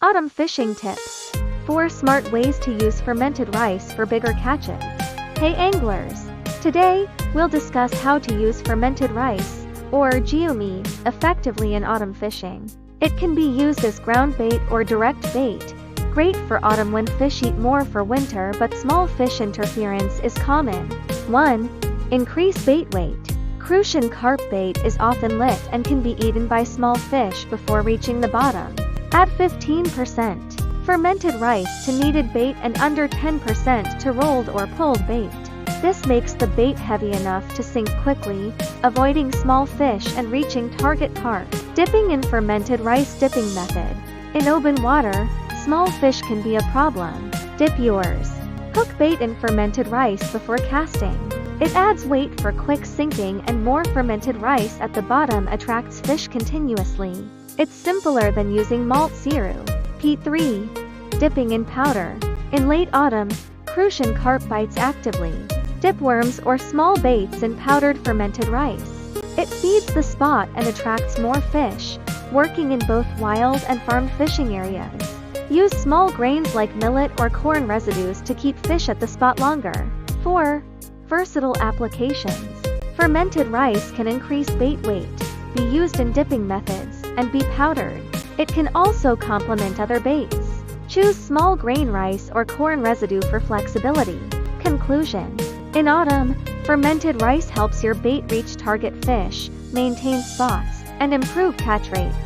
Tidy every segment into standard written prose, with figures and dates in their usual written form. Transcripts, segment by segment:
Autumn fishing tips. 4 smart ways to use fermented rice for bigger catches. Hey anglers! Today, we'll discuss how to use fermented rice, or geomy, effectively in autumn fishing. It can be used as ground bait or direct bait. Great for autumn when fish eat more for winter, but small fish interference is common. 1. Increase bait weight. Crucian carp bait is often lit and can be eaten by small fish before reaching the bottom. Add 15% fermented rice to kneaded bait and under 10% to rolled or pulled bait. This makes the bait heavy enough to sink quickly, avoiding small fish and reaching target carp. Dipping in fermented rice. Dipping method. In open water, small fish can be a problem. Dip yours. Cook bait in fermented rice before casting. It adds weight for quick sinking, and more fermented rice at the bottom attracts fish continuously. It's simpler than using malt syrup. P3. Dipping in powder. In late autumn, Crucian carp bites actively. Dip worms or small baits in powdered fermented rice. It feeds the spot and attracts more fish, working in both wild and farmed fishing areas. Use small grains like millet or corn residues to keep fish at the spot longer. 4. Versatile applications. Fermented rice can increase bait weight, be used in dipping methods, and be powdered. It can also complement other baits. Choose small grain rice or corn residue for flexibility. Conclusion. In autumn, fermented rice helps your bait reach target fish, maintain spots, and improve catch rates.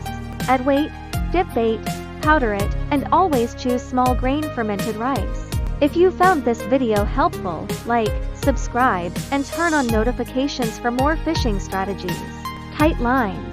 Add weight, dip bait, powder it, and always choose small grain fermented rice. If you found this video helpful, like, subscribe, and turn on notifications for more fishing strategies. Tight line.